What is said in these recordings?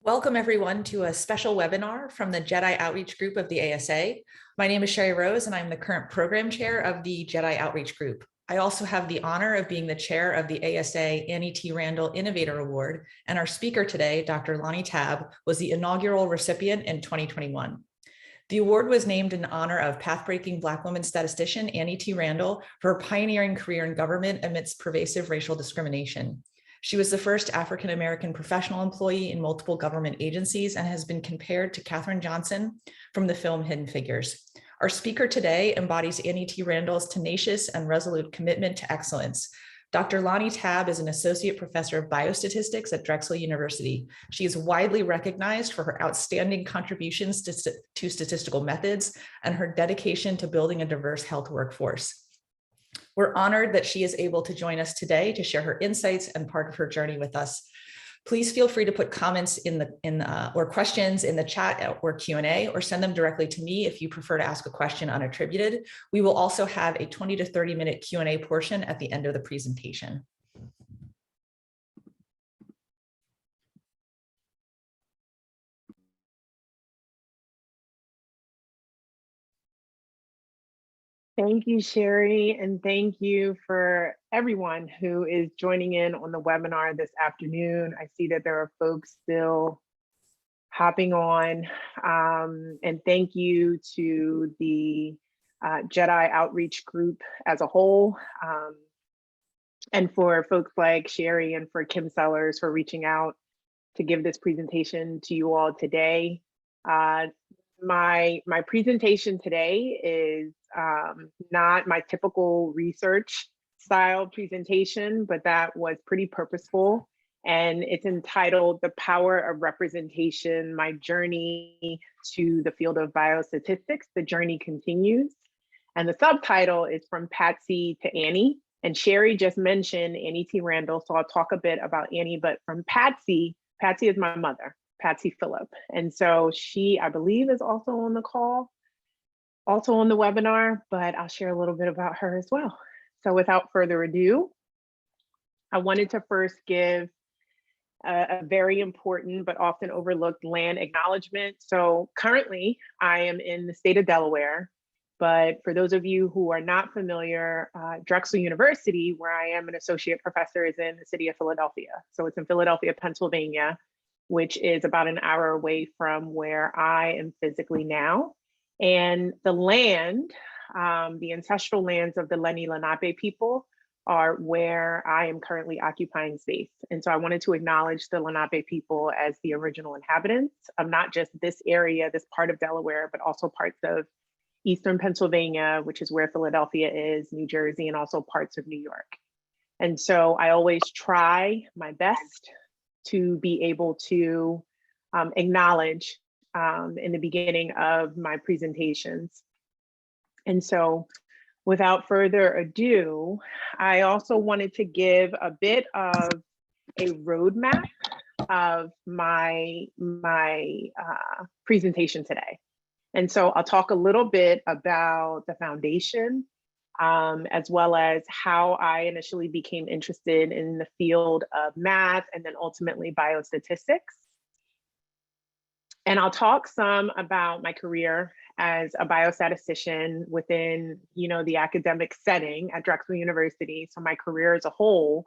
Welcome everyone to a special webinar from the JEDI Outreach Group of the ASA. My name is Sherry Rose and I'm the current program chair of the JEDI Outreach Group. I also have the honor of being the chair of the ASA Annie T. Randall Innovator Award, and our speaker today, Dr. Lonnie Tabb, was the inaugural recipient in 2021. The award was named in honor of pathbreaking Black woman statistician Annie T. Randall for her pioneering career in government amidst pervasive racial discrimination. She was the first African-American professional employee in multiple government agencies and has been compared to Katherine Johnson from the film Hidden Figures. Our speaker today embodies Annie T. Randall's tenacious and resolute commitment to excellence. Dr. Lonnie Tabb is an associate professor of biostatistics at Drexel University. She is widely recognized for her outstanding contributions to statistical methods and her dedication to building a diverse health workforce. We're honored that she is able to join us today to share her insights and part of her journey with us. Please feel free to put comments or questions in the chat or Q&A, or send them directly to me if you prefer to ask a question unattributed. We will also have a 20 to 30 minute Q&A portion at the end of the presentation. Thank you, Sherry, and thank you for everyone who is joining in on the webinar this afternoon. I see that there are folks still hopping on, and thank you to the JEDI Outreach Group as a whole, and for folks like Sherry and for Kim Sellers for reaching out to give this presentation to you all today. My presentation today is not my typical research style presentation, but that was pretty purposeful. And it's entitled The Power of Representation, My Journey to the Field of Biostatistics, The Journey Continues. And the subtitle is From Patsy to Annie. And Sherry just mentioned Annie T. Randall, so I'll talk a bit about Annie, but from Patsy, Patsy is my mother, Patsy Phillip. And so she, I believe, is also on the call, also on the webinar, but I'll share a little bit about her as well. So without further ado, I wanted to first give a very important but often overlooked land acknowledgement. So currently I am in the state of Delaware, but for those of you who are not familiar, Drexel University, where I am an associate professor, is in the city of Philadelphia. So it's in Philadelphia, Pennsylvania, which is about an hour away from where I am physically now. And the land, the ancestral lands of the Lenni Lenape people are where I am currently occupying space. And so I wanted to acknowledge the Lenape people as the original inhabitants of not just this area, this part of Delaware, but also parts of Eastern Pennsylvania, which is where Philadelphia is, New Jersey, and also parts of New York. And so I always try my best to be able to acknowledge in the beginning of my presentations. And so without further ado, I also wanted to give a bit of a roadmap of my presentation today. And so I'll talk a little bit about the foundation, as well as how I initially became interested in the field of math and then ultimately biostatistics. And I'll talk some about my career as a biostatistician within, the academic setting at Drexel University. So my career as a whole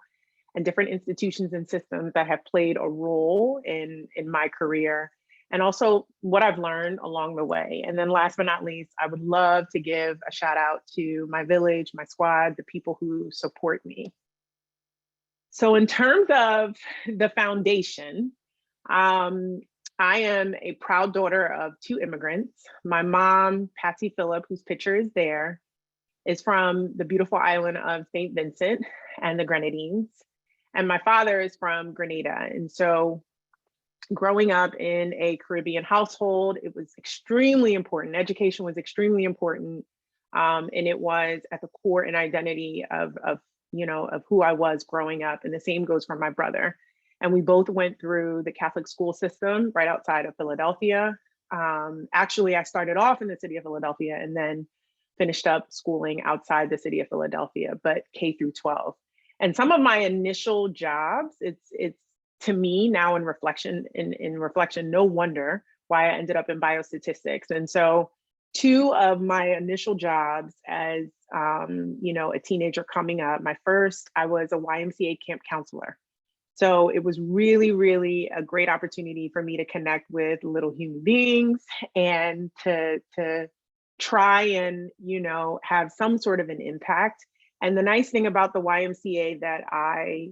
and different institutions and systems that have played a role in my career, and also what I've learned along the way. And then last but not least, I would love to give a shout out to my village, my squad, the people who support me. So in terms of the foundation, I am a proud daughter of two immigrants. My mom, Patsy Phillip, whose picture is there, is from the beautiful island of St. Vincent and the Grenadines. And my father is from Grenada. And so growing up in a Caribbean household, it was extremely important. Education was extremely important. And it was at the core and identity of who I was growing up. And the same goes for my brother. And we both went through the Catholic school system right outside of Philadelphia. Actually, I started off in the city of Philadelphia and then finished up schooling outside the city of Philadelphia, but K through 12. And some of my initial jobs, it's to me now in reflection, no wonder why I ended up in biostatistics. And so two of my initial jobs as a teenager coming up, I was a YMCA camp counselor. So it was really, really a great opportunity for me to connect with little human beings and to try and, have some sort of an impact. And the nice thing about the YMCA that I,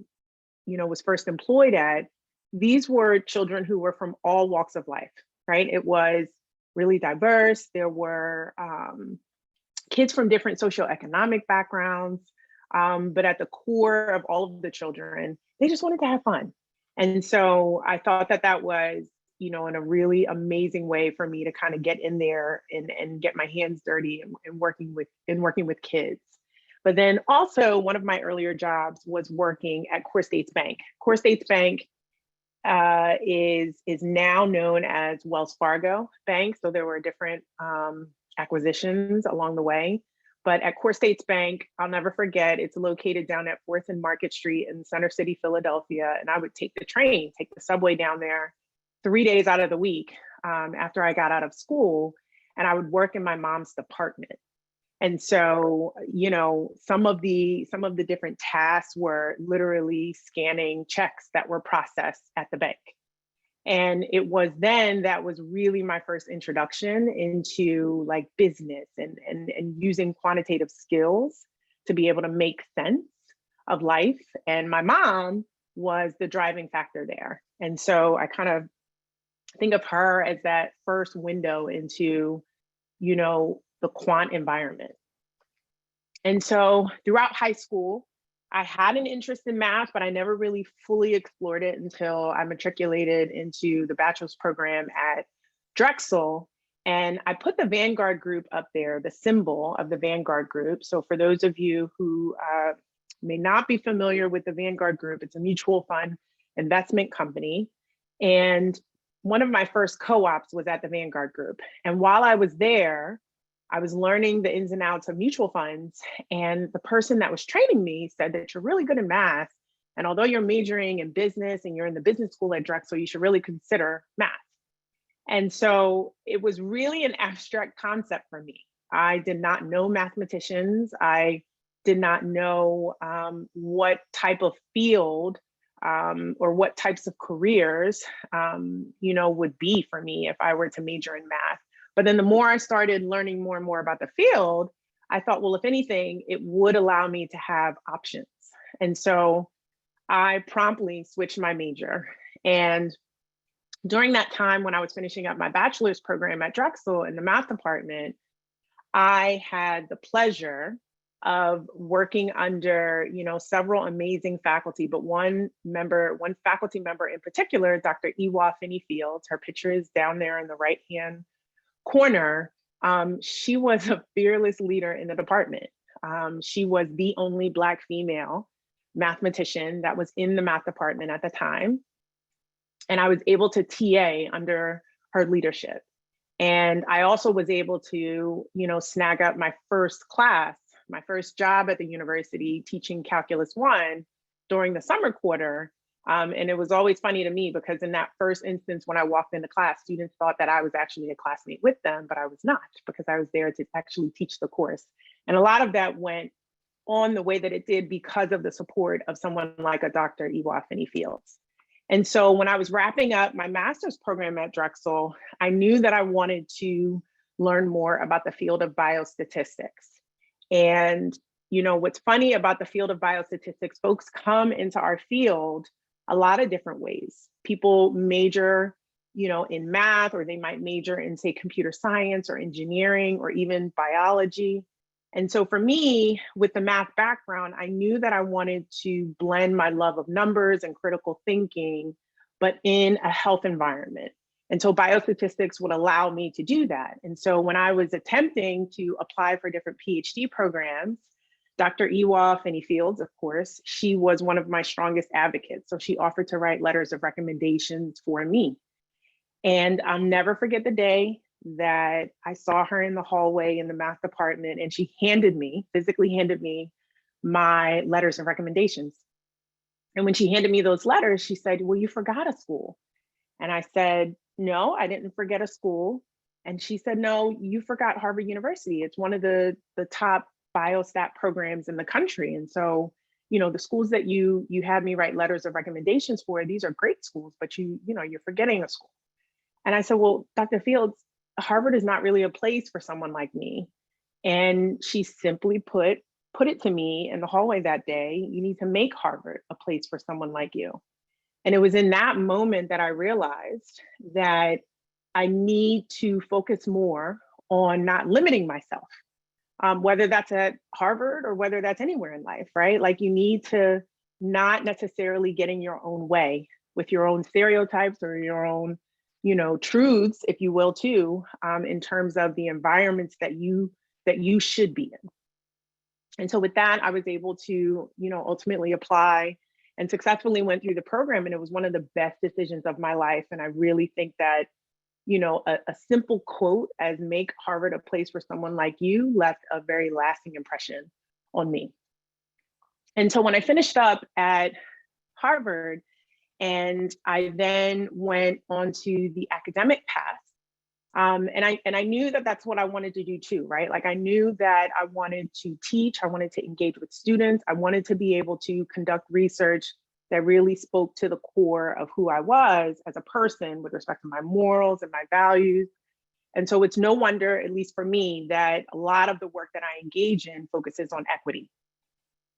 was first employed at, these were children who were from all walks of life, right? It was really diverse. There were kids from different socioeconomic backgrounds, but at the core of all of the children, they just wanted to have fun. And so I thought that was, in a really amazing way for me to kind of get in there and get my hands dirty and working with kids. But then also one of my earlier jobs was working at Core States Bank. Core States Bank is now known as Wells Fargo Bank. So there were different acquisitions along the way. But at Core States Bank, I'll never forget, it's located down at 4th and Market Street in Center City, Philadelphia. And I would take the subway down there 3 days out of the week after I got out of school. And I would work in my mom's department. And so, some of the different tasks were literally scanning checks that were processed at the bank. And it was then that was really my first introduction into like business and using quantitative skills to be able to make sense of life. And my mom was the driving factor there. And so I kind of think of her as that first window into, the quant environment. And so throughout high school, I had an interest in math, but I never really fully explored it until I matriculated into the bachelor's program at Drexel. And I put the Vanguard group up there, the symbol of the Vanguard group. So for those of you who may not be familiar with the Vanguard group, it's a mutual fund investment company. And one of my first co-ops was at the Vanguard group. And while I was there, I was learning the ins and outs of mutual funds. And the person that was training me said that you're really good in math. And although you're majoring in business and you're in the business school at Drexel, you should really consider math. And so it was really an abstract concept for me. I did not know mathematicians. I did not know what type of field or what types of careers, would be for me if I were to major in math. But then the more I started learning more and more about the field, I thought, well, if anything, it would allow me to have options. And so I promptly switched my major. And during that time when I was finishing up my bachelor's program at Drexel in the math department, I had the pleasure of working under, several amazing faculty, but one faculty member in particular, Dr. Ewa Finney-Fields, her picture is down there in the right-hand corner. She was a fearless leader in the department. She was the only Black female mathematician that was in the math department at the time. And I was able to TA under her leadership. And I also was able to, snag up my first class, my first job at the university teaching Calculus 1 during the summer quarter. And it was always funny to me because in that first instance, when I walked into class, students thought that I was actually a classmate with them, but I was not, because I was there to actually teach the course. And a lot of that went on the way that it did because of the support of someone like a Dr. Ewa Finney-Fields. And so when I was wrapping up my master's program at Drexel, I knew that I wanted to learn more about the field of biostatistics. And, what's funny about the field of biostatistics, folks come into our field a lot of different ways. People major, in math, or they might major in, say, computer science or engineering or even biology. And so for me, with the math background, I knew that I wanted to blend my love of numbers and critical thinking, but in a health environment. And so biostatistics would allow me to do that. And so when I was attempting to apply for different PhD programs, Dr. Ewa Finney-Fields, of course, she was one of my strongest advocates. So she offered to write letters of recommendations for me. And I'll never forget the day that I saw her in the hallway in the math department, and she physically handed me my letters of recommendations. And when she handed me those letters, she said, well, you forgot a school. And I said, no, I didn't forget a school. And she said, no, you forgot Harvard University. It's one of the top biostat programs in the country. And so, you know, the schools that you had me write letters of recommendations for, these are great schools, but you're forgetting a school. And I said, well, Dr. Fields, Harvard is not really a place for someone like me. And she simply put it to me in the hallway that day, you need to make Harvard a place for someone like you. And it was in that moment that I realized that I need to focus more on not limiting myself, whether that's at Harvard or whether that's anywhere in life, right? Like you need to not necessarily get in your own way with your own stereotypes or your own, truths, if you will, too, in terms of the environments that you should be in. And so with that, I was able to, ultimately apply and successfully went through the program. And it was one of the best decisions of my life. And I really think that, a simple quote as make Harvard a place for someone like you left a very lasting impression on me. And so when I finished up at Harvard, and I then went onto the academic path, and I knew that that's what I wanted to do too, right? Like I knew that I wanted to teach, I wanted to engage with students, I wanted to be able to conduct research that really spoke to the core of who I was as a person with respect to my morals and my values. And so it's no wonder, at least for me, that a lot of the work that I engage in focuses on equity.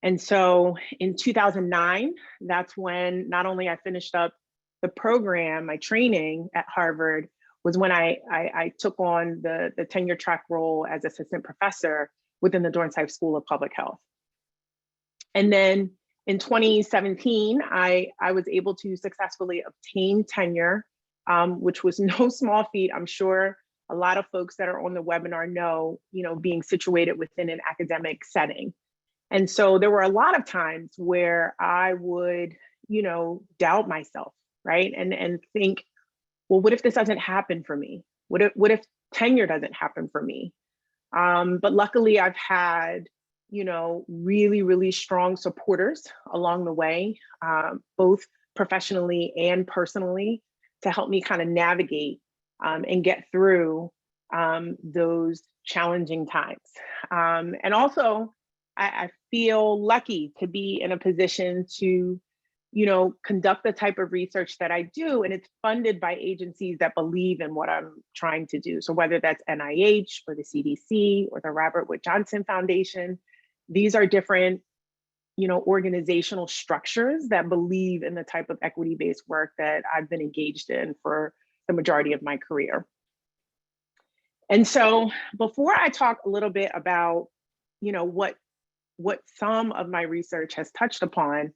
And so in 2009, that's when not only I finished up the program, my training at Harvard, was when I took on the tenure track role as assistant professor within the Dornsife School of Public Health. And then in 2017, I was able to successfully obtain tenure, which was no small feat. I'm sure a lot of folks that are on the webinar know, being situated within an academic setting. And so there were a lot of times where I would, doubt myself, right? And think, well, what if this doesn't happen for me? What if tenure doesn't happen for me? But luckily I've had, really, really strong supporters along the way, both professionally and personally, to help me kind of navigate and get through those challenging times. And also, I feel lucky to be in a position to, conduct the type of research that I do, and it's funded by agencies that believe in what I'm trying to do. So whether that's NIH or the CDC or the Robert Wood Johnson Foundation, these are different, organizational structures that believe in the type of equity-based work that I've been engaged in for the majority of my career. And so before I talk a little bit about, what some of my research has touched upon,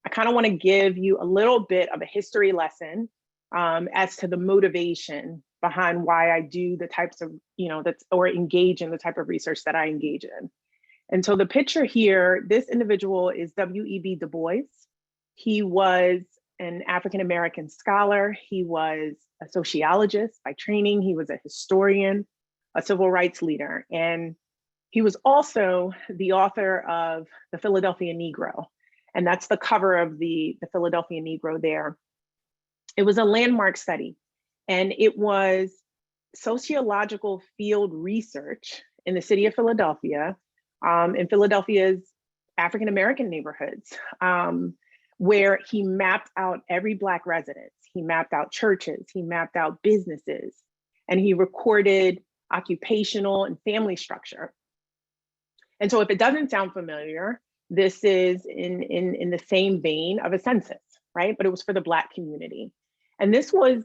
I kind of want to give you a little bit of a history lesson as to the motivation behind why I do the types of, or engage in the type of research that I engage in. And so the picture here, this individual is W.E.B. Du Bois. He was an African-American scholar. He was a sociologist by training. He was a historian, a civil rights leader. And he was also the author of The Philadelphia Negro. And that's the cover of the Philadelphia Negro there. It was a landmark study, and it was sociological field research in the city of Philadelphia, in Philadelphia's African-American neighborhoods, where he mapped out every Black residence. He mapped out churches, he mapped out businesses, and he recorded occupational and family structure. And so if it doesn't sound familiar, this is in the same vein of a census, right? But it was for the Black community. And this was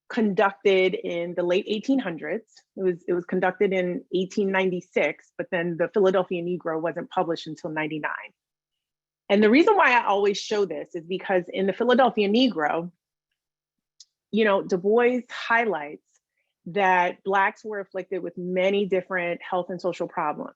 conducted in the late 1800s. It was conducted in 1896, but then the Philadelphia Negro wasn't published until 99. And the reason why I always show this is because in the Philadelphia Negro, Du Bois highlights that Blacks were afflicted with many different health and social problems.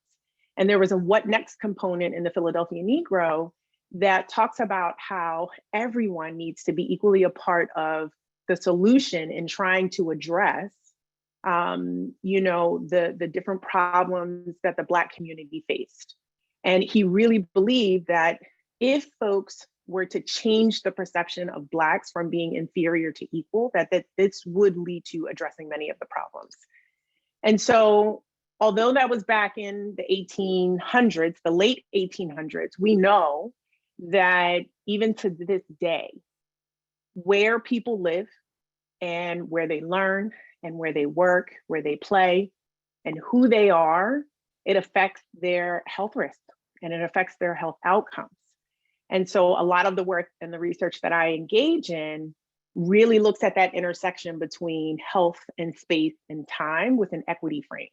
And there was a what next component in the Philadelphia Negro that talks about how everyone needs to be equally a part of the solution in trying to address, the different problems that the Black community faced. And he really believed that if folks were to change the perception of Blacks from being inferior to equal, that this would lead to addressing many of the problems. And so, although that was back in the 1800s, the late 1800s, we know that even to this day, where people live and where they learn and where they work, where they play, and who they are, it affects their health risk and it affects their health outcomes. And so a lot of the work and the research that I engage in really looks at that intersection between health and space and time with an equity frame.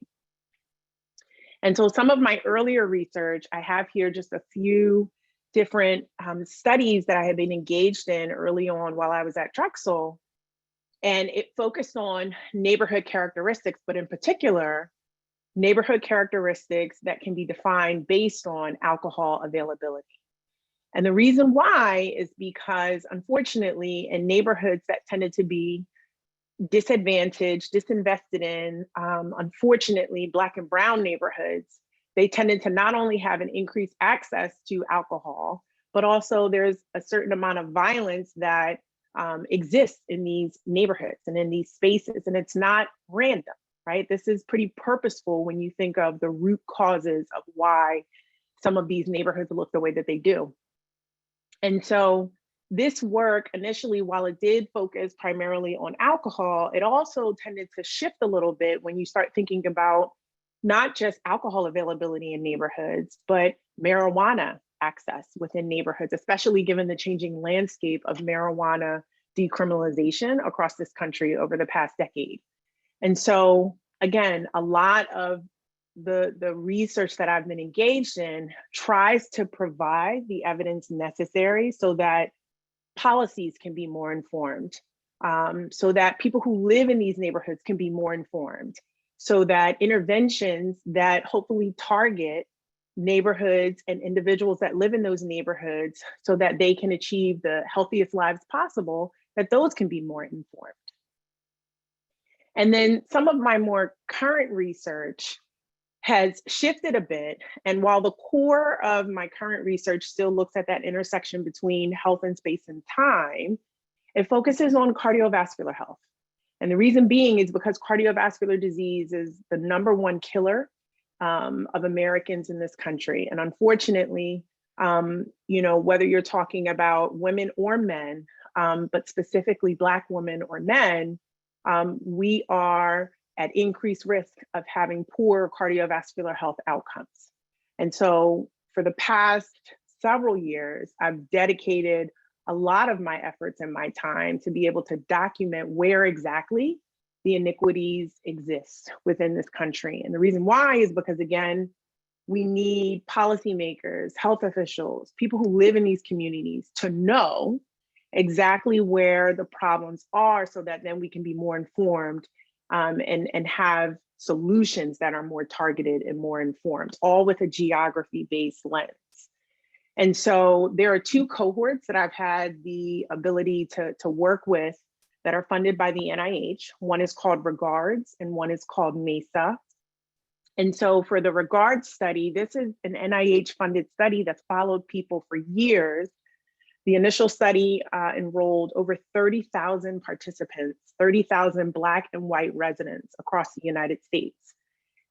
And so some of my earlier research, I have here just a few different studies that I had been engaged in early on while I was at Drexel. And it focused on neighborhood characteristics, but in particular, neighborhood characteristics that can be defined based on alcohol availability. And the reason why is because, unfortunately, in neighborhoods that tended to be disadvantaged, disinvested in, unfortunately, Black and Brown neighborhoods, they tended to not only have an increased access to alcohol, but also there's a certain amount of violence that exists in these neighborhoods and in these spaces. And it's not random, right? This is pretty purposeful when you think of the root causes of why some of these neighborhoods look the way that they do. And so this work initially, while it did focus primarily on alcohol, it also tended to shift a little bit when you start thinking about not just alcohol availability in neighborhoods, but marijuana access within neighborhoods, especially given the changing landscape of marijuana decriminalization across this country over the past decade. And so, again, a lot of the research that I've been engaged in tries to provide the evidence necessary so that policies can be more informed, so that people who live in these neighborhoods can be more informed, so that interventions that hopefully target neighborhoods and individuals that live in those neighborhoods so that they can achieve the healthiest lives possible, that those can be more informed. And then some of my more current research has shifted a bit. And while the core of my current research still looks at that intersection between health and space and time, it focuses on cardiovascular health. And the reason being is because cardiovascular disease is the #1 killer of Americans in this country. And unfortunately, whether you're talking about women or men, but specifically Black women or men, we are at increased risk of having poor cardiovascular health outcomes. And so for the past several years, I've dedicated a lot of my efforts and my time to be able to document where exactly the iniquities exist within this country. And the reason why is because, again, we need policymakers, health officials, people who live in these communities to know exactly where the problems are so that then we can be more informed and have solutions that are more targeted and more informed, all with a geography-based lens. And so there are 2 cohorts that I've had the ability to work with that are funded by the NIH. One is called Regards and one is called MESA. And so for the Regards study, this is an NIH-funded study that's followed people for years. The initial study enrolled over 30,000 participants, 30,000 Black and white residents across the United States.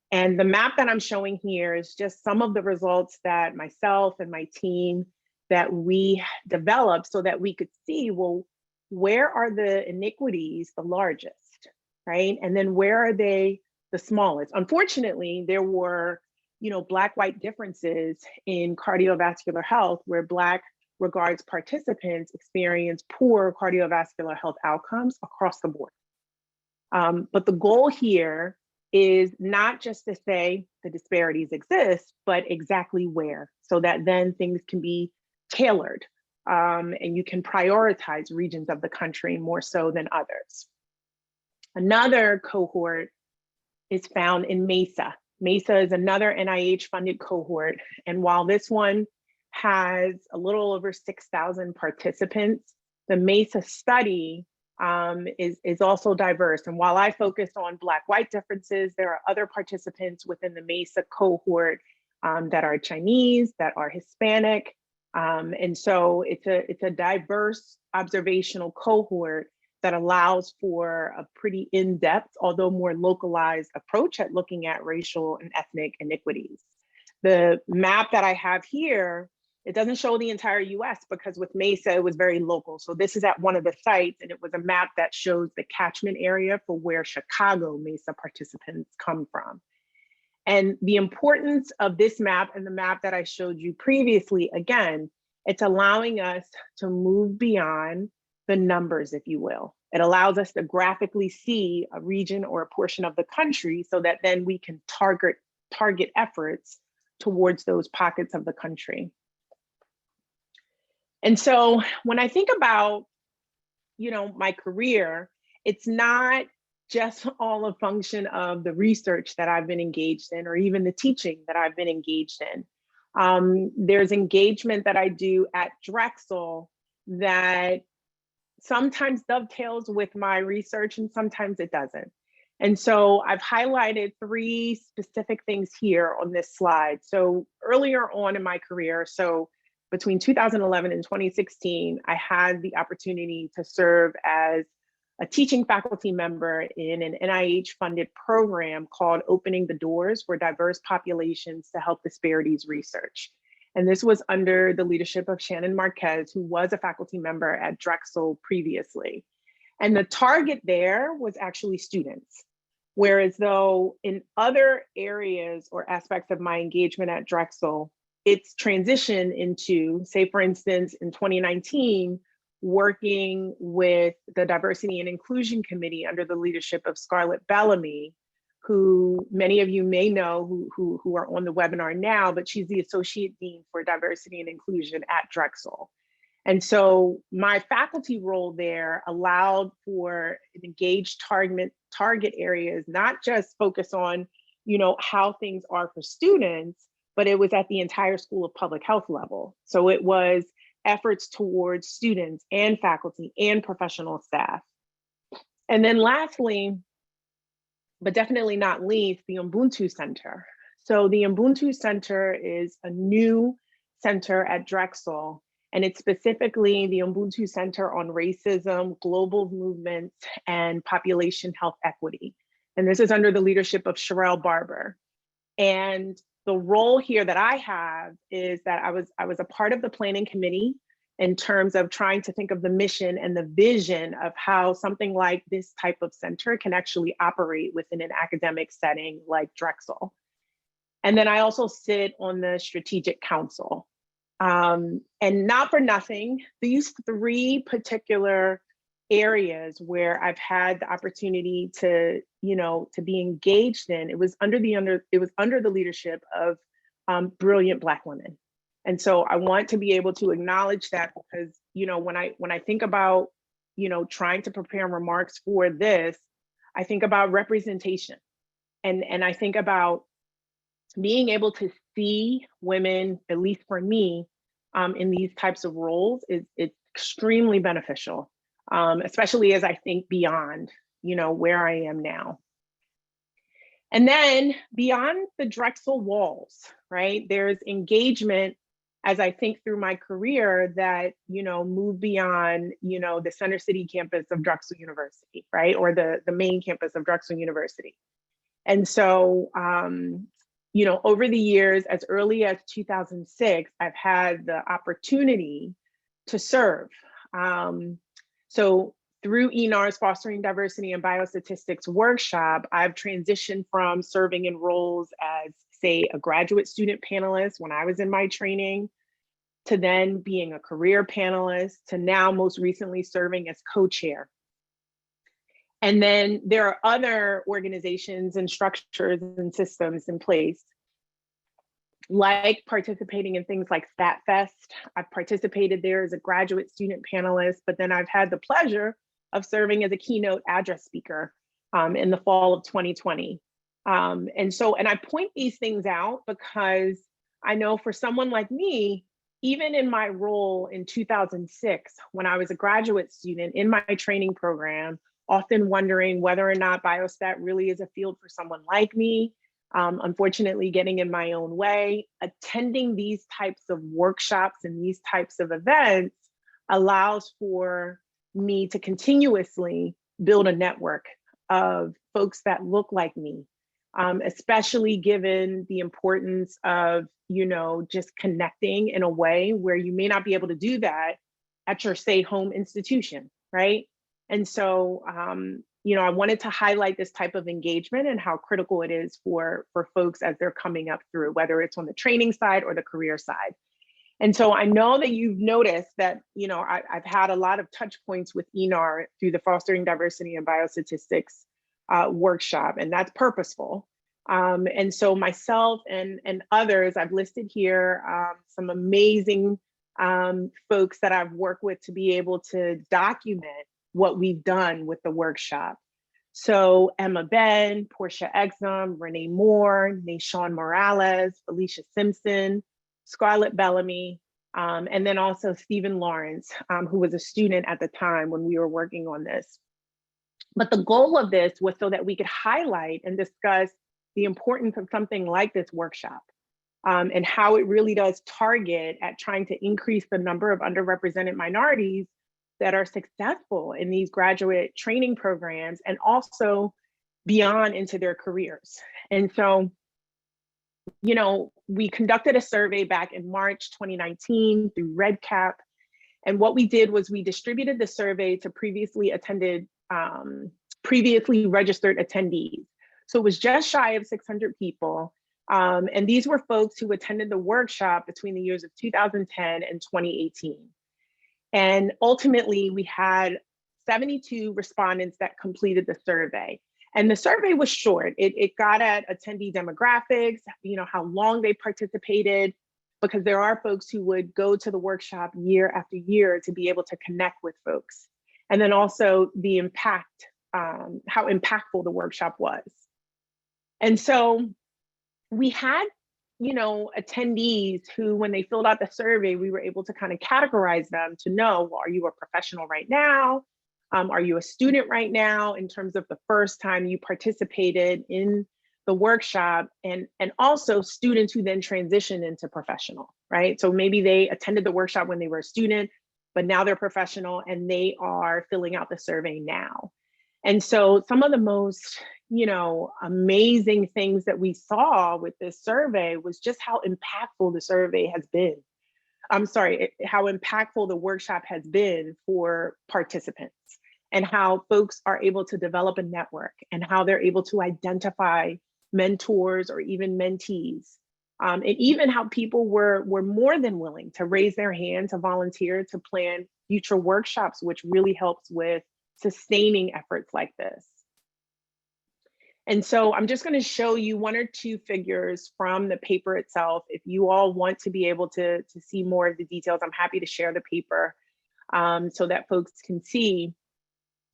And the map that I'm showing here is just some of the results that myself and my team that we developed so that we could see, well, where are the iniquities the largest, right? And then where are they the smallest? Unfortunately, there were, Black-white differences in cardiovascular health where Black Regards participants experience poor cardiovascular health outcomes across the board. But the goal here is not just to say the disparities exist, but exactly where, so that then things can be tailored and you can prioritize regions of the country more so than others. Another cohort is found in MESA. MESA is another NIH-funded cohort. And while this one has a little over 6,000 participants, the MESA study is also diverse. And while I focus on Black-white differences, there are other participants within the MESA cohort that are Chinese, that are Hispanic, And so it's a diverse observational cohort that allows for a pretty in-depth, although more localized approach at looking at racial and ethnic inequities. The map that I have here, it doesn't show the entire US because with Mesa, it was very local. So this is at one of the sites, and it was a map that shows the catchment area for where Chicago Mesa participants come from. And the importance of this map and the map that I showed you previously, again, it's allowing us to move beyond the numbers, if you will. It allows us to graphically see a region or a portion of the country so that then we can target efforts towards those pockets of the country. And so when I think about, my career, it's not just all a function of the research that I've been engaged in, or even the teaching that I've been engaged in. There's engagement that I do at Drexel that sometimes dovetails with my research and sometimes it doesn't. And so I've highlighted 3 specific things here on this slide. So earlier on in my career, so between 2011 and 2016, I had the opportunity to serve as a teaching faculty member in an NIH-funded program called Opening the Doors for Diverse Populations to Health Disparities Research. And this was under the leadership of Shannon Marquez, who was a faculty member at Drexel previously. And the target there was actually students. Whereas though in other areas or aspects of my engagement at Drexel, it's transitioned into, say, for instance, in 2019, working with the Diversity and Inclusion Committee under the leadership of Scarlett Bellamy, who many of you may know who are on the webinar now, but she's the Associate Dean for Diversity and Inclusion at Drexel. And so my faculty role there allowed for an engaged target areas, not just focus on, how things are for students, but it was at the entire School of Public Health level. So it was efforts towards students and faculty and professional staff. And then lastly, but definitely not least, the Ubuntu Center. So the Ubuntu Center is a new center at Drexel, and it's specifically the Ubuntu Center on Racism, Global Movements, and Population Health Equity. And this is under the leadership of Sherelle Barber. And the role here that I have is that I was a part of the planning committee in terms of trying to think of the mission and the vision of how something like this type of center can actually operate within an academic setting like Drexel. And then I also sit on the strategic council. And not for nothing, these 3 particular areas where I've had the opportunity to, to be engaged in, it was under the leadership of brilliant Black women. And so I want to be able to acknowledge that because, when I think about, trying to prepare remarks for this, I think about representation. And I think about being able to see women, at least for me, in these types of roles is extremely beneficial, especially as I think beyond, where I am now. And then beyond the Drexel walls, right, there's engagement as I think through my career that, move beyond, the Center City campus of Drexel University, right, or the main campus of Drexel University. And so, over the years, as early as 2006, I've had the opportunity to serve. So through ENAR's Fostering Diversity and Biostatistics workshop, I've transitioned from serving in roles as, say, a graduate student panelist when I was in my training, to then being a career panelist, to now most recently serving as co-chair. And then there are other organizations and structures and systems in place, like participating in things like StatFest. I've participated there as a graduate student panelist, but then I've had the pleasure of serving as a keynote address speaker in the fall of 2020. And I point these things out because I know for someone like me, even in my role in 2006, when I was a graduate student in my training program, often wondering whether or not biostat really is a field for someone like me, unfortunately getting in my own way. Attending these types of workshops and these types of events allows for me to continuously build a network of folks that look like me, especially given the importance of, just connecting in a way where you may not be able to do that at your say home institution, right? And so, I wanted to highlight this type of engagement and how critical it is for folks as they're coming up through, whether it's on the training side or the career side. And so I know that you've noticed that, I've had a lot of touch points with ENAR through the Fostering Diversity and Biostatistics workshop, and that's purposeful. And so myself and others, I've listed here some amazing folks that I've worked with to be able to document what we've done with the workshop. So Emma Ben, Portia Exum, Renee Moore, Nashawn Morales, Felicia Simpson, Scarlett Bellamy, and then also Stephen Lawrence, who was a student at the time when we were working on this. But the goal of this was so that we could highlight and discuss the importance of something like this workshop, and how it really does target at trying to increase the number of underrepresented minorities that are successful in these graduate training programs and also beyond into their careers. And so, we conducted a survey back in March 2019 through RedCap. And what we did was we distributed the survey to previously registered attendees. So it was just shy of 600 people. And these were folks who attended the workshop between the years of 2010 and 2018. And ultimately, we had 72 respondents that completed the survey. And the survey was short. It got at attendee demographics, how long they participated, because there are folks who would go to the workshop year after year to be able to connect with folks. And then also the impact, how impactful the workshop was. And so we had, attendees who, when they filled out the survey, we were able to kind of categorize them to know, well, are you a professional right now? Are you a student right now in terms of the first time you participated in the workshop, and also students who then transition into professional, right? So maybe they attended the workshop when they were a student, but now they're professional and they are filling out the survey now. And so some of the most, amazing things that we saw with this survey was just how impactful the survey has been. How impactful the workshop has been for participants, and how folks are able to develop a network, and how they're able to identify mentors or even mentees. And even how people were more than willing to raise their hand to volunteer to plan future workshops, which really helps with sustaining efforts like this. And so I'm just going to show you one or two figures from the paper itself. If you all want to be able to see more of the details, I'm happy to share the paper so that folks can see.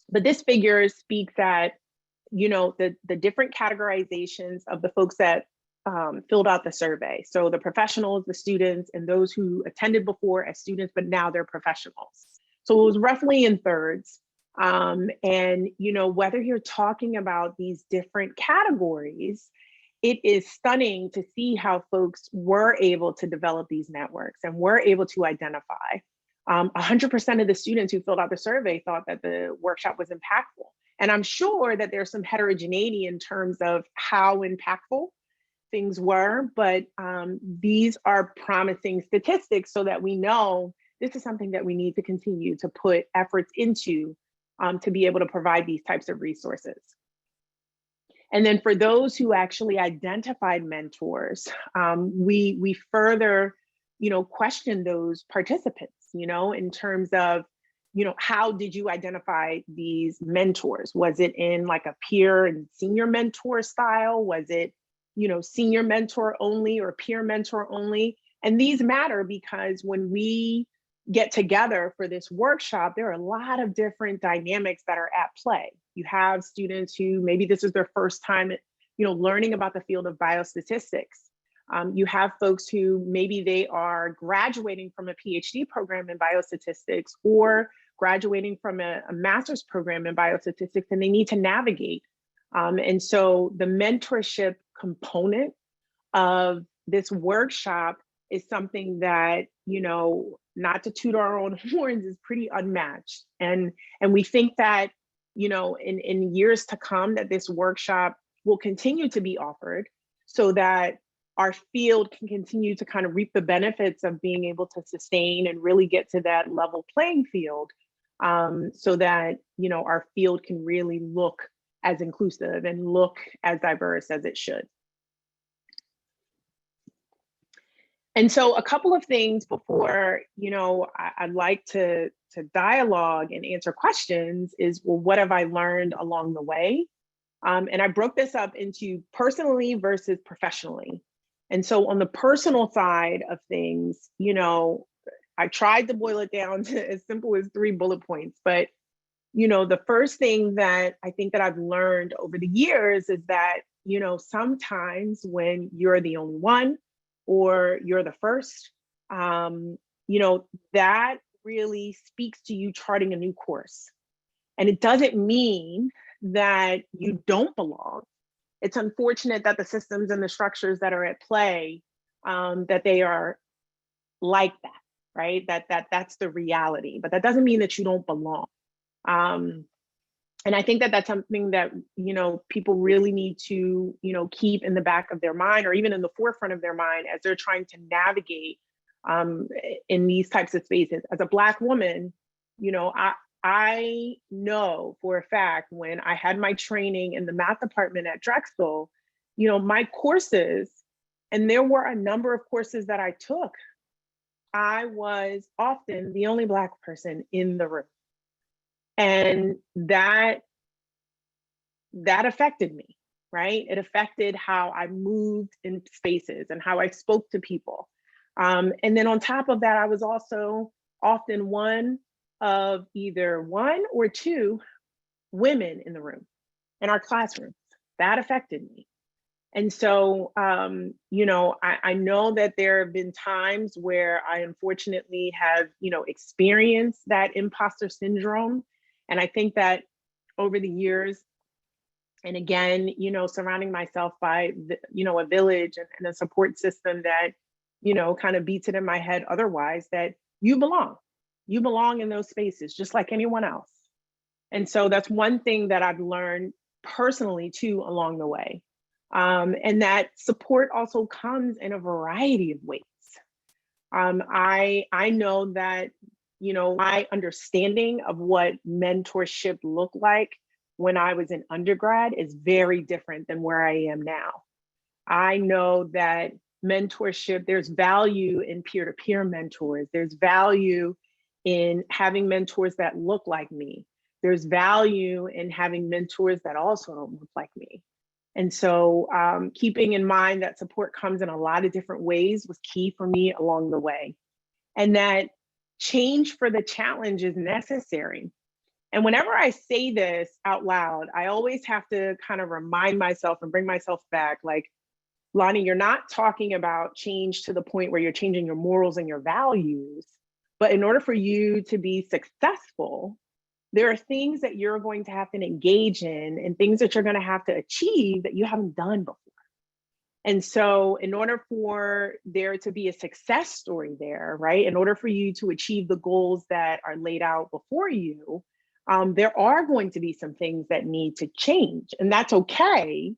But this figure speaks at, the different categorizations of the folks that filled out the survey. So the professionals, the students, and those who attended before as students, but now they're professionals. So it was roughly in thirds. And, whether you're talking about these different categories, it is stunning to see how folks were able to develop these networks and were able to identify. 100% of the students who filled out the survey thought that the workshop was impactful. And I'm sure that there's some heterogeneity in terms of how impactful things were, but these are promising statistics so that we know this is something that we need to continue to put efforts into to be able to provide these types of resources. And then for those who actually identified mentors, we further, question those participants, in terms of, how did you identify these mentors? Was it in like a peer and senior mentor style? Was it, senior mentor only or peer mentor only? And these matter because when we get together for this workshop, there are a lot of different dynamics that are at play. You have students who maybe this is their first time, learning about the field of biostatistics. You have folks who maybe they are graduating from a PhD program in biostatistics or graduating from a master's program in biostatistics, and they need to navigate. And so the mentorship component of this workshop is something that, not to toot our own horns, is pretty unmatched. And we think that, in years to come, that this workshop will continue to be offered so that our field can continue to kind of reap the benefits of being able to sustain and really get to that level playing field, so that, our field can really look as inclusive and look as diverse as it should. And so a couple of things before, I'd like to dialogue and answer questions is, well, what have I learned along the way? And I broke this up into personally versus professionally. And so on the personal side of things, I tried to boil it down to as simple as 3 bullet points. But, the first thing that I think that I've learned over the years is that, sometimes when you're the only one or you're the first, that really speaks to you charting a new course. And it doesn't mean that you don't belong. It's unfortunate that the systems and the structures that are at play, that they are like that, right? That's the reality, but that doesn't mean that you don't belong. And I think that that's something that, people really need to, keep in the back of their mind, or even in the forefront of their mind as they're trying to navigate in these types of spaces. As a Black woman, I know for a fact, when I had my training in the math department at Drexel, my courses, and there were a number of courses that I took, I was often the only Black person in the room. And that affected me, right? It affected how I moved in spaces and how I spoke to people. And then on top of that, I was also often one of either 1 or 2 women in the room, in our classrooms. That affected me. And so, I know that there have been times where I unfortunately have, experienced that imposter syndrome. And I think that over the years, and again, surrounding myself by, a village and a support system that, kind of beats it in my head otherwise, that you belong. You belong in those spaces just like anyone else. And so that's one thing that I've learned personally too along the way. And that support also comes in a variety of ways. I know that, my understanding of what mentorship looked like when I was in undergrad is very different than where I am now. I know that mentorship, there's value in peer-to-peer mentors. There's value in having mentors that look like me. There's value in having mentors that also don't look like me. And so keeping in mind that support comes in a lot of different ways was key for me along the way. And that change for the challenge is necessary. And whenever I say this out loud, I always have to kind of remind myself and bring myself back, like, Lonnie, you're not talking about change to the point where you're changing your morals and your values. But in order for you to be successful, there are things that you're going to have to engage in and things that you're going to have to achieve that you haven't done before. And so in order for there to be a success story there, right, in order for you to achieve the goals that are laid out before you, there are going to be some things that need to change. And that's okay,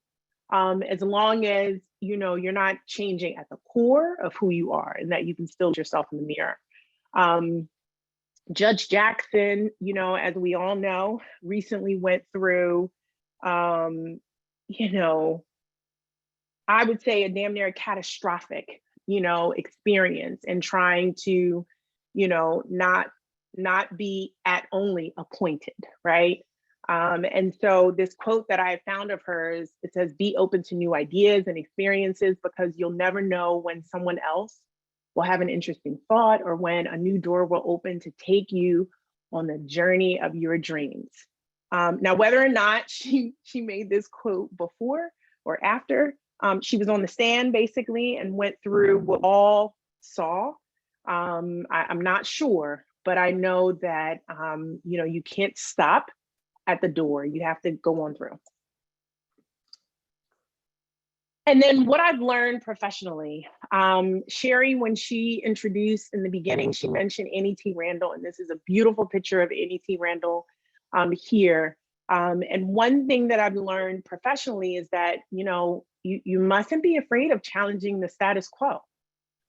as long as, you're not changing at the core of who you are, and that you can still look yourself in the mirror. Judge Jackson, as we all know, recently went through, I would say a damn near catastrophic, experience in trying to, not be at only appointed, right? And so this quote that I found of hers, it says, "Be open to new ideas and experiences, because you'll never know when someone else will have an interesting thought or when a new door will open to take you on the journey of your dreams." Now, whether or not she made this quote before or after she was on the stand, basically, and went through what all saw, I'm not sure, but I know that, you can't stop at the door. You have to go on through. And then what I've learned professionally, Sherry, when she introduced in the beginning, she mentioned Annie T. Randall, and this is a beautiful picture of Annie T. Randall here. And one thing that I've learned professionally is that, you mustn't be afraid of challenging the status quo.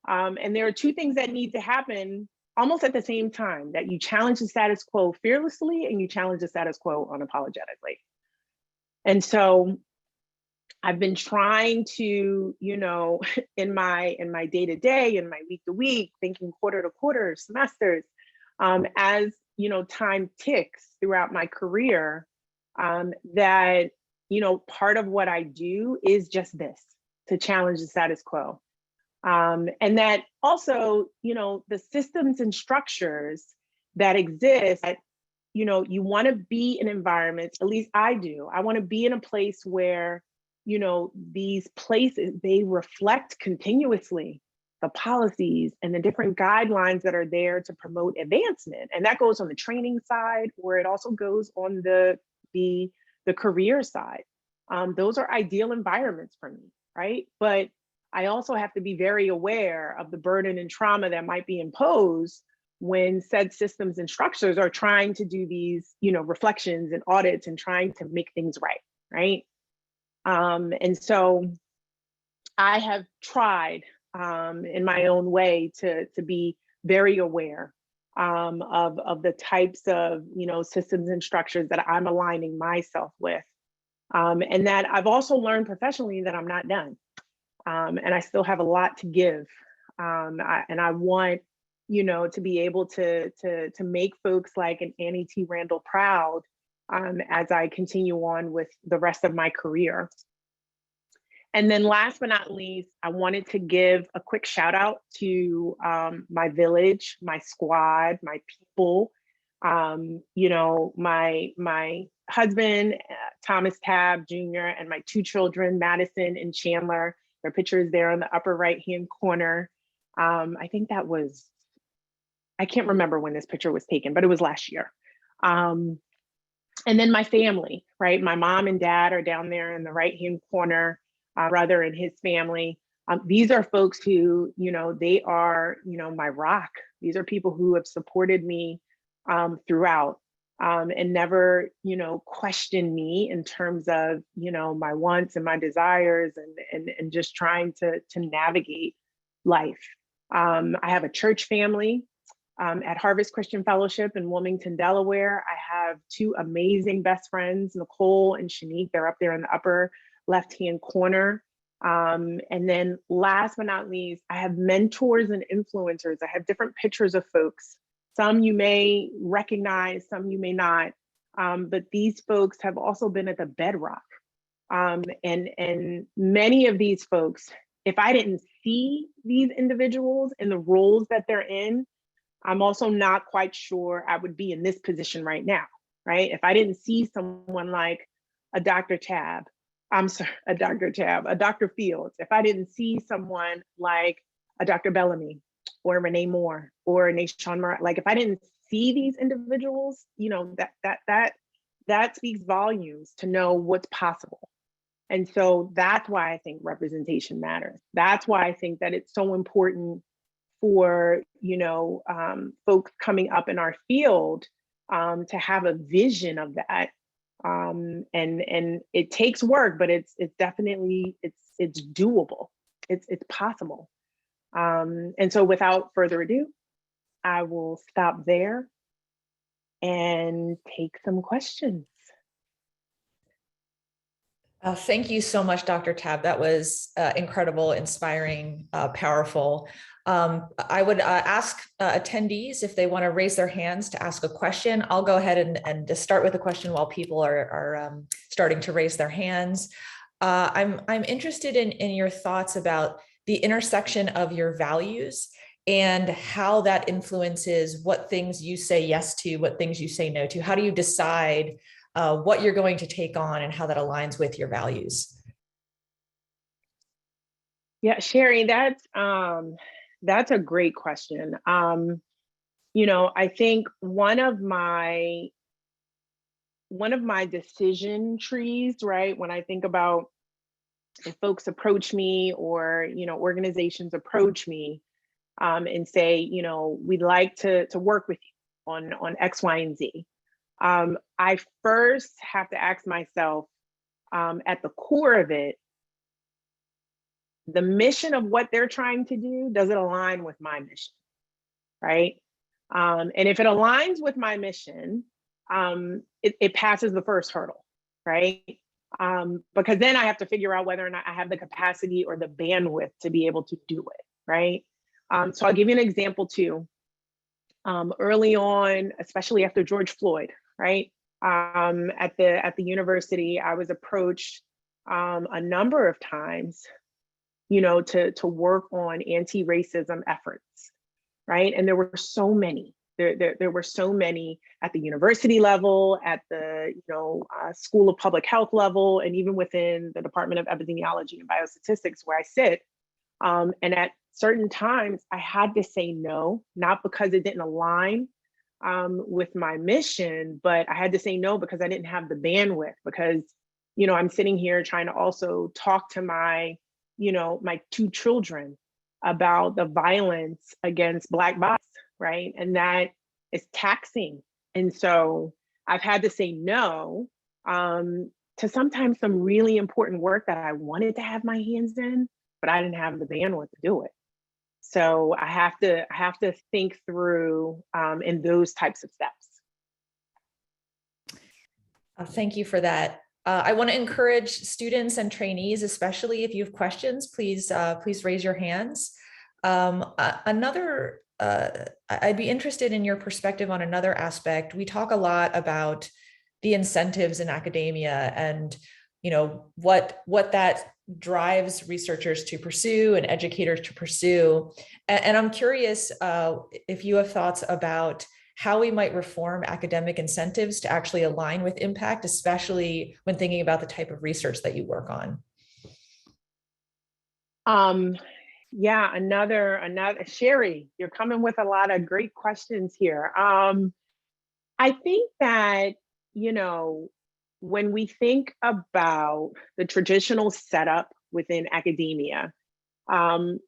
And there are two things that need to happen almost at the same time, that you challenge the status quo fearlessly and you challenge the status quo unapologetically. And so I've been trying to, in my day-to-day, in my week-to-week, thinking quarter-to-quarter, semesters, as time ticks throughout my career, that part of what I do is just this, to challenge the status quo. And that also, the systems and structures that exist, that, you want to be in environments, at least I do. I want to be in a place where, these places, they reflect continuously the policies and the different guidelines that are there to promote advancement. And that goes on the training side, or it also goes on the career side. Those are ideal environments for me, right? But I also have to be very aware of the burden and trauma that might be imposed when said systems and structures are trying to do these, reflections and audits and trying to make things right? And so I have tried in my own way to be very aware of the types of, systems and structures that I'm aligning myself with. And that I've also learned professionally that I'm not done. And I still have a lot to give. And I want, to be able to make folks like an Annie T. Randall proud as I continue on with the rest of my career. And then last but not least, I wanted to give a quick shout out to my village, my squad, my people, my husband, Thomas Tabb Jr., and my two children, Madison and Chandler. Their picture is there on the upper right-hand corner. I think that was, I can't remember when this picture was taken, but it was last year. And then my family, right? My mom and dad are down there in the right-hand corner, brother and his family. These are folks who, they are, my rock. These are people who have supported me throughout and never, questioned me in terms of, my wants and my desires and just trying to navigate life. I have a church family at Harvest Christian Fellowship in Wilmington, Delaware. I have two amazing best friends, Nicole and Shanique. They're up there in the upper left-hand corner. And then last but not least, I have mentors and influencers. I have different pictures of folks. Some you may recognize, some you may not. But these folks have also been at the bedrock. And many of these folks, if I didn't see these individuals in the roles that they're in, I'm also not quite sure I would be in this position right now, right? If I didn't see someone like a Dr. Tabb, a Dr. Fields, if I didn't see someone like a Dr. Bellamy or Renee Moore or Nashawn Murray, like if I didn't see these individuals, that speaks volumes to know what's possible. And so that's why I think representation matters. That's why I think that it's so important for, folks coming up in our field to have a vision of that. And it takes work, but it's definitely, it's doable. It's possible. And so without further ado, I will stop there and take some questions. Thank you so much, Dr. Tabb. That was incredible, inspiring, powerful. I would ask attendees if they want to raise their hands to ask a question. I'll go ahead and just start with a question while people are starting to raise their hands. I'm interested in your thoughts about the intersection of your values and how that influences what things you say yes to, what things you say no to. How do you decide what you're going to take on and how that aligns with your values? Yeah, Sherry, that's a great question. I think one of my decision trees, right? When I think about if folks approach me or, organizations approach me and say, we'd like to work with you on X, Y, and Z. I first have to ask myself, at the core of it, the mission of what they're trying to do, does it align with my mission, right? And if it aligns with my mission, it passes the first hurdle, right? Because then I have to figure out whether or not I have the capacity or the bandwidth to be able to do it, right? So I'll give you an example too. Early on, especially after George Floyd, right? At the university, I was approached a number of times, to work on anti-racism efforts, right? And there were so many. There were so many at the university level, at the School of Public Health level, and even within the Department of Epidemiology and Biostatistics where I sit. And at certain times, I had to say no, not because it didn't align with my mission, but I had to say no because I didn't have the bandwidth. Because I'm sitting here trying to also talk to my my 2 children about the violence against Black bodies, right? And that is taxing. And so I've had to say no to sometimes some really important work that I wanted to have my hands in, but I didn't have the bandwidth to do it. So I have to think through in those types of steps. Thank you for that. I want to encourage students and trainees, especially if you have questions, please raise your hands. I'd be interested in your perspective on another aspect. We talk a lot about the incentives in academia and what that drives researchers to pursue and educators to pursue. And I'm curious if you have thoughts about how we might reform academic incentives to actually align with impact, especially when thinking about the type of research that you work on. Yeah, another Sherry, you're coming with a lot of great questions here. I think that, when we think about the traditional setup within academia,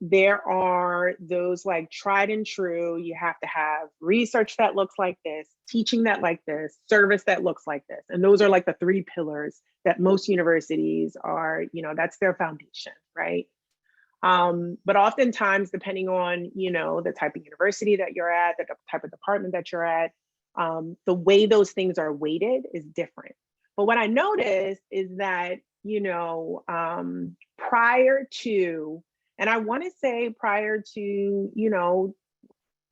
there are those like tried and true, you have to have research that looks like this, teaching that like this, service that looks like this. And those are like the 3 pillars that most universities are, that's their foundation, right? But oftentimes, depending on, the type of university that you're at, the type of department that you're at, the way those things are weighted is different. But what I noticed is that, prior to, and I want to say prior to,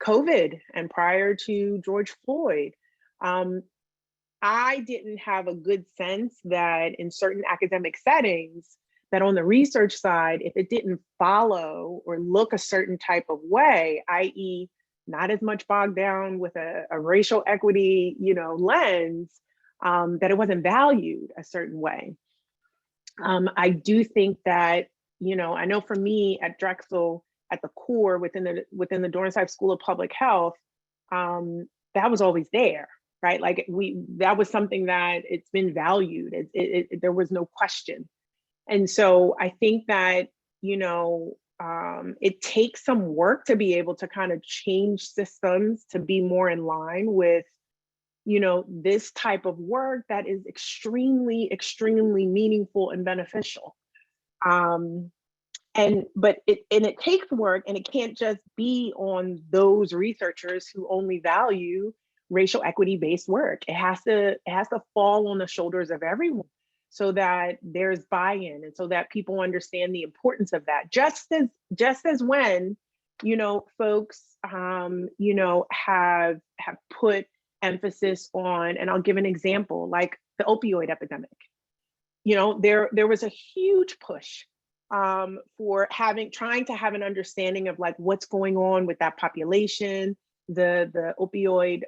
COVID and prior to George Floyd, I didn't have a good sense that in certain academic settings, that on the research side, if it didn't follow or look a certain type of way, i.e., not as much bogged down with a racial equity, lens, that it wasn't valued a certain way. I do think that, I know for me at Drexel, at the core within the Dornsife School of Public Health, that was always there, right? Like that was something that it's been valued. There was no question. And so I think that, it takes some work to be able to kind of change systems to be more in line with, this type of work that is extremely, extremely meaningful and beneficial. But it takes work, and it can't just be on those researchers who only value racial equity-based work. It has to fall on the shoulders of everyone, so that there's buy-in and so that people understand the importance of that. Just as when, folks, have put emphasis on, and I'll give an example, like the opioid epidemic. There was a huge push for trying to have an understanding of like what's going on with that population, the opioid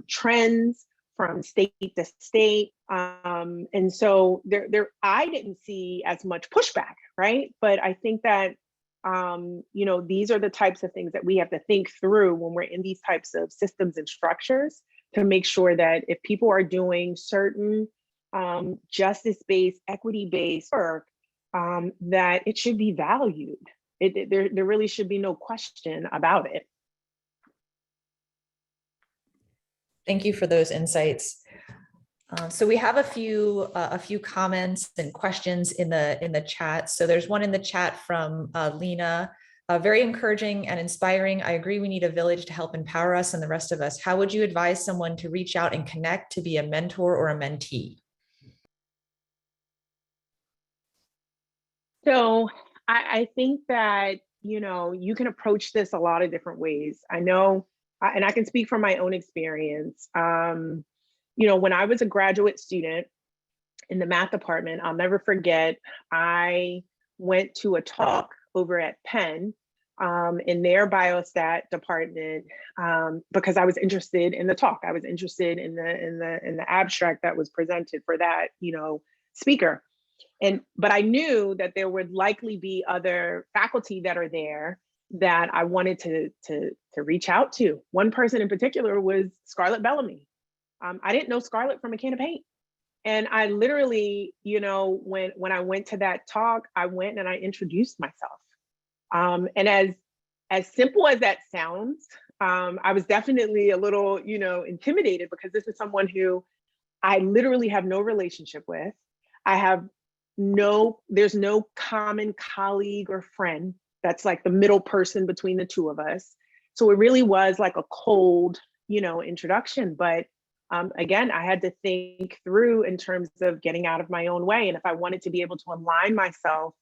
trends from state to state. And so I didn't see as much pushback, right? But I think that, these are the types of things that we have to think through when we're in these types of systems and structures, to make sure that if people are doing certain justice-based, equity-based work, that it should be valued. There really should be no question about it. Thank you for those insights. So we have a few comments and questions in the chat. So there's one in the chat from Lena. Very encouraging and inspiring. I agree we need a village to help empower us and the rest of us. How would you advise someone to reach out and connect to be a mentor or a mentee? So I think that, you can approach this a lot of different ways. I know, and I can speak from my own experience. When I was a graduate student in the math department, I'll never forget, I went to a talk over at Penn in their biostat department because I was interested in the talk. I was interested in the abstract that was presented for that, speaker. But I knew that there would likely be other faculty that are there that I wanted to reach out to. One person in particular was Scarlett Bellamy. I didn't know Scarlett from a can of paint. And I literally, when I went to that talk, I went and I introduced myself. And as simple as that sounds, I was definitely a little, intimidated because this is someone who I literally have no relationship with. There's no common colleague or friend that's like the middle person between the two of us. So it really was like a cold, introduction. But again, I had to think through in terms of getting out of my own way. And if I wanted to be able to align myself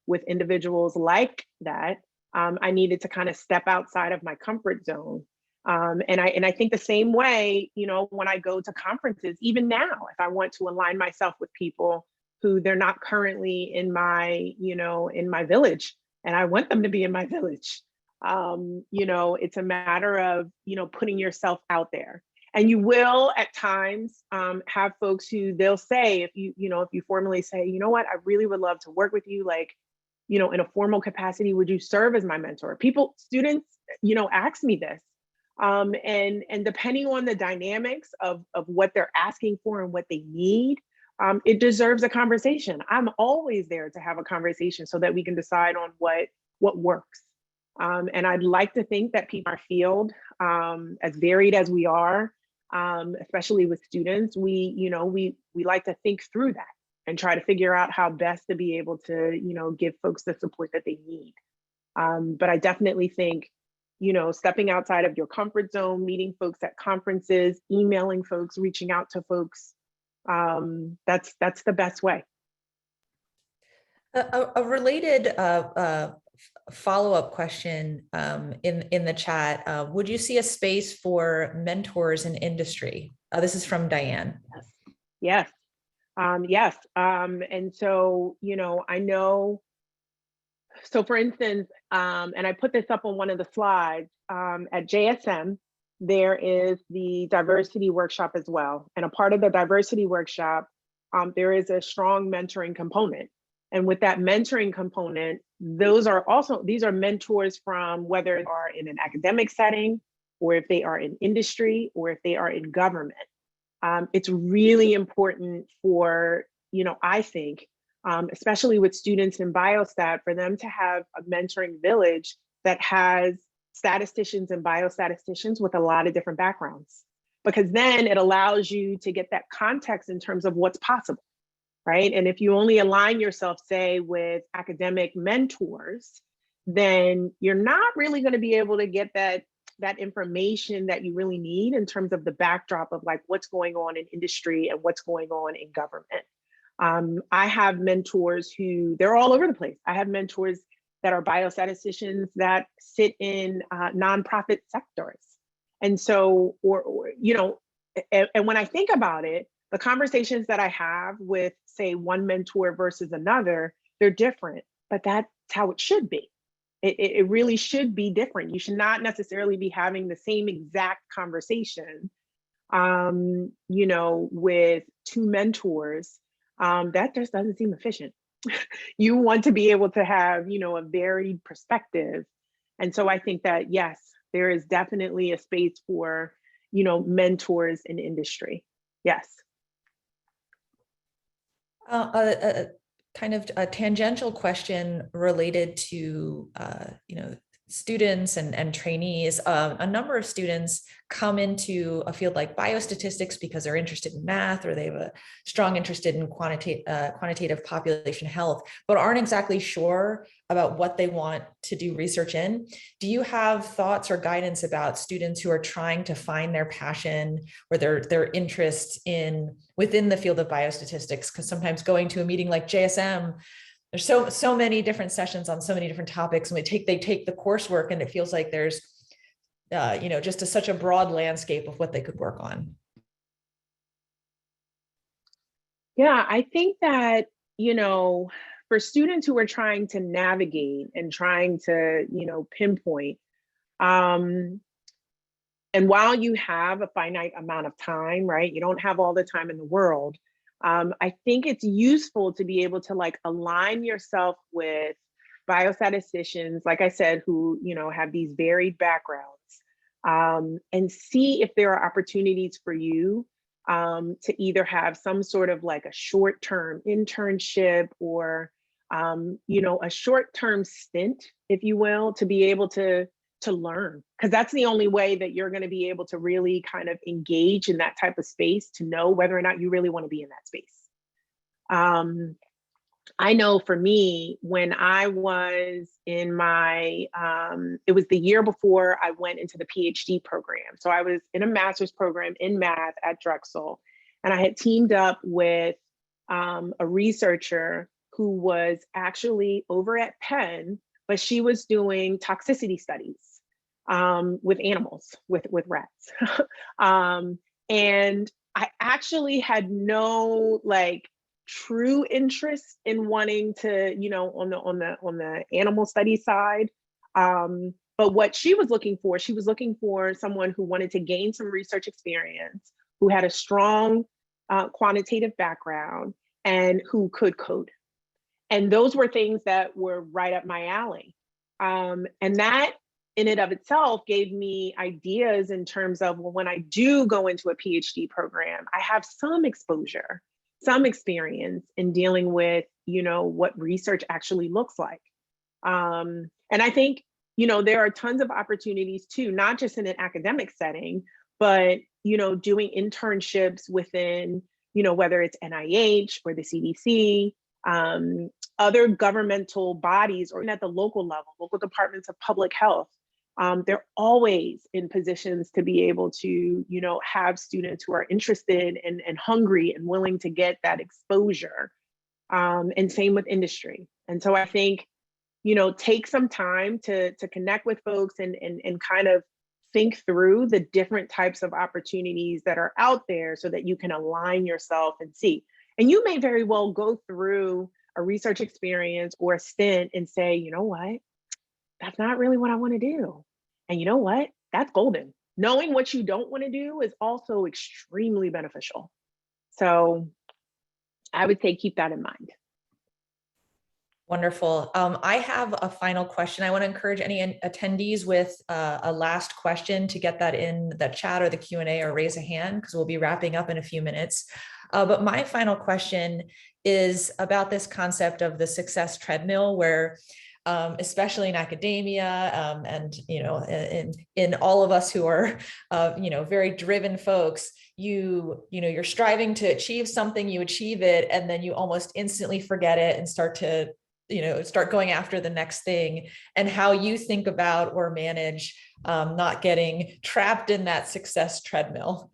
with individuals like that, I needed to kind of step outside of my comfort zone. And I think the same way, when I go to conferences, even now, if I want to align myself with people who they're not currently in my, in my village, and I want them to be in my village. It's a matter of, putting yourself out there. And you will at times have folks who they'll say, if you formally say, you know what, I really would love to work with you, like, in a formal capacity, would you serve as my mentor? Students, ask me this. And depending on the dynamics of what they're asking for and what they need, it deserves a conversation. I'm always there to have a conversation so that we can decide on what works. And I'd like to think that people in our field, as varied as we are, especially with students, we like to think through that and try to figure out how best to be able to, give folks the support that they need. But I definitely think, stepping outside of your comfort zone, meeting folks at conferences, emailing folks, reaching out to folks, that's the best way. A related follow-up question in the chat, would you see a space for mentors in industry? This is from Diane. Yes. Yes. And so, I know, so for instance, and I put this up on one of the slides, at JSM, there is the diversity workshop as well. And a part of the diversity workshop, there is a strong mentoring component. And with that mentoring component, these are mentors from whether they are in an academic setting, or if they are in industry, or if they are in government. It's really important for, I think, especially with students in biostat, for them to have a mentoring village that has statisticians and biostatisticians with a lot of different backgrounds, because then it allows you to get that context in terms of what's possible, right? And if you only align yourself, say, with academic mentors, then you're not really going to be able to get that information that you really need in terms of the backdrop of like what's going on in industry and what's going on in government. I have mentors who, they're all over the place. I have mentors that are biostatisticians that sit in nonprofit sectors. And so, and when I think about it, the conversations that I have with, say, one mentor versus another, they're different, but that's how it should be. It really should be different. You should not necessarily be having the same exact conversation, with two mentors. That just doesn't seem efficient. You want to be able to have, a varied perspective. And so I think that, yes, there is definitely a space for, mentors in industry. Yes. kind of a tangential question related to, students and trainees. A number of students come into a field like biostatistics because they're interested in math or they have a strong interest in quantitative population health, but aren't exactly sure about what they want to do research in. Do you have thoughts or guidance about students who are trying to find their passion or their interest in within the field of biostatistics? Because sometimes going to a meeting like JSM, there's so many different sessions on so many different topics, and they take the coursework, and it feels like there's just such a broad landscape of what they could work on. Yeah, I think that, for students who are trying to navigate and trying to, pinpoint, and while you have a finite amount of time, right, you don't have all the time in the world. I think it's useful to be able to like align yourself with biostatisticians, like I said, who, have these varied backgrounds, and see if there are opportunities for you to either have some sort of like a short-term internship or, a short-term stint, if you will, to be able to learn, because that's the only way that you're going to be able to really kind of engage in that type of space to know whether or not you really want to be in that space. I know for me, when I was in my, it was the year before I went into the PhD program. So I was in a master's program in math at Drexel, and I had teamed up with a researcher who was actually over at Penn, but she was doing toxicity studies with animals, with rats. And I actually had no like true interest in wanting to, on the animal study side. But what she was looking for someone who wanted to gain some research experience, who had a strong quantitative background, and who could code. And those were things that were right up my alley. And that in and of itself gave me ideas in terms of, well, when I do go into a PhD program, I have some exposure, some experience in dealing with, what research actually looks like. And I think, there are tons of opportunities too, not just in an academic setting, but, doing internships within, whether it's NIH or the CDC, other governmental bodies, or even at the local level, local departments of public health. They're always in positions to be able to, have students who are interested and hungry and willing to get that exposure. And same with industry. And so I think, take some time to connect with folks and kind of think through the different types of opportunities that are out there so that you can align yourself and see. And you may very well go through a research experience or a stint and say, you know what, that's not really what I want to do. And you know what, that's golden. Knowing what you don't want to do is also extremely beneficial. So I would say keep that in mind. Wonderful. I have a final question. I want to encourage any attendees with a last question to get that in the chat or the Q&A or raise a hand, because we'll be wrapping up in a few minutes. But my final question is about this concept of the success treadmill, where especially in academia and in all of us who are very driven folks, you're striving to achieve something, you achieve it, and then you almost instantly forget it and start going after the next thing, and how you think about or manage not getting trapped in that success treadmill.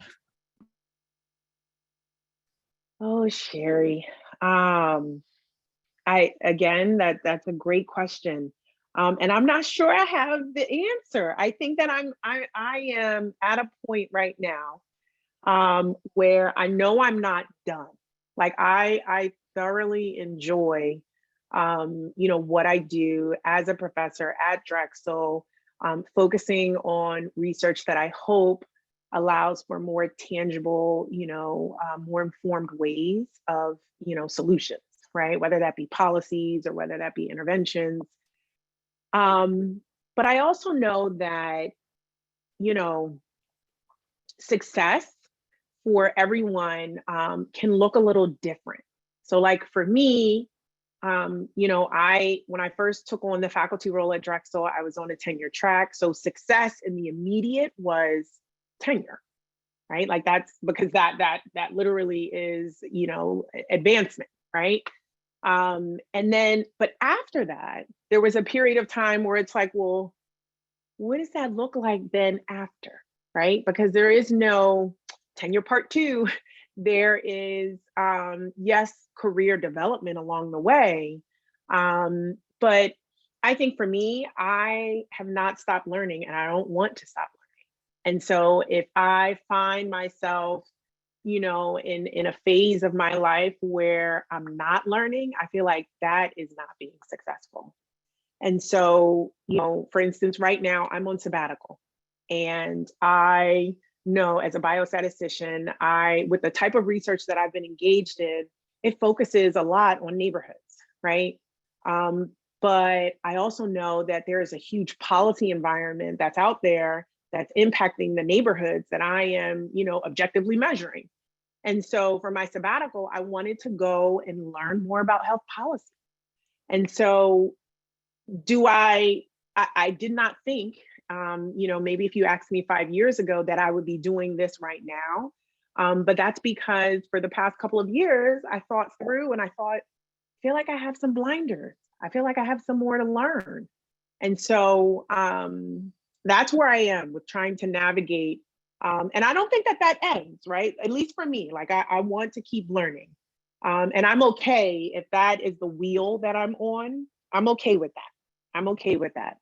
Oh, Sherry. That's a great question. And I'm not sure I have the answer. I think that I am at a point right now where I know I'm not done. Like I thoroughly enjoy what I do as a professor at Drexel, focusing on research that I hope allows for more tangible, more informed ways of, solutions, right? Whether that be policies or whether that be interventions. But I also know that, success for everyone can look a little different. So like for me, You know, when I first took on the faculty role at Drexel, I was on a tenure track. So success in the immediate was tenure, right? Like that's because that literally is, you know, advancement, right? And then, but after that, there was a period of time where it's like, well, what does that look like then after, right? Because there is no tenure part two. There is, yes, career development along the way. But I think for me, I have not stopped learning and I don't want to stop learning. And so if I find myself, you know, in a phase of my life where I'm not learning, I feel like that is not being successful. And so, you know, for instance, right now I'm on sabbatical and I know as a biostatistician, with the type of research that I've been engaged in, it focuses a lot on neighborhoods, right? But I also know that there is a huge policy environment that's out there that's impacting the neighborhoods that I am, you know, objectively measuring. And so for my sabbatical, I wanted to go and learn more about health policy. And so I did not think, you know, maybe if you asked me 5 years ago that I would be doing this right now. But that's because for the past couple of years, I thought through and I thought, I feel like I have some blinders. I feel like I have some more to learn. And so that's where I am with trying to navigate. And I don't think that ends, right? At least for me, like I want to keep learning. And I'm okay if that is the wheel that I'm on. I'm okay with that. I'm okay with that.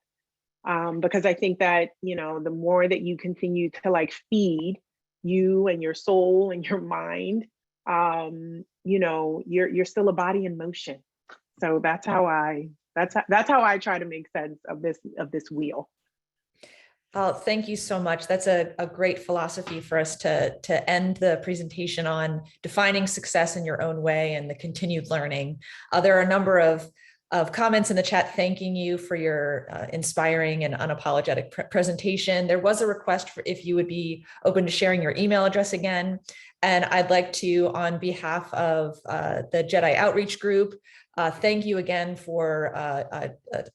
Because I think that, you know, the more that you continue to like feed you and your soul and your mind, you know, you're still a body in motion. So that's how I try to make sense of this wheel. Oh, thank you so much. That's a great philosophy for us to end the presentation on, defining success in your own way and the continued learning. There are a number of comments in the chat thanking you for your inspiring and unapologetic presentation. There was a request for if you would be open to sharing your email address again. And I'd like to, on behalf of the JEDI Outreach Group, thank you again for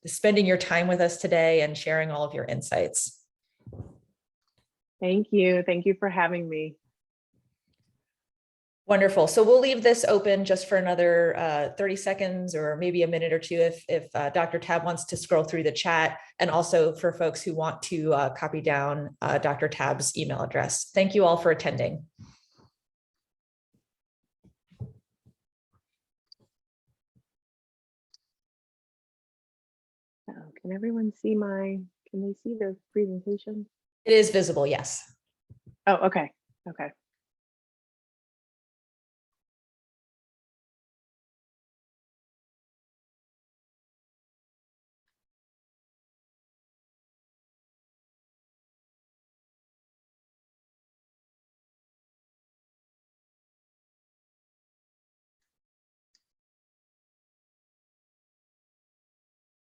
spending your time with us today and sharing all of your insights. Thank you. Thank you for having me. Wonderful. So we'll leave this open just for another 30 seconds or maybe a minute or two if Dr. Tab wants to scroll through the chat, and also for folks who want to copy down Dr. Tab's email address. Thank you all for attending. Oh, can everyone see can they see the presentation? It is visible, yes. Oh, okay. Okay.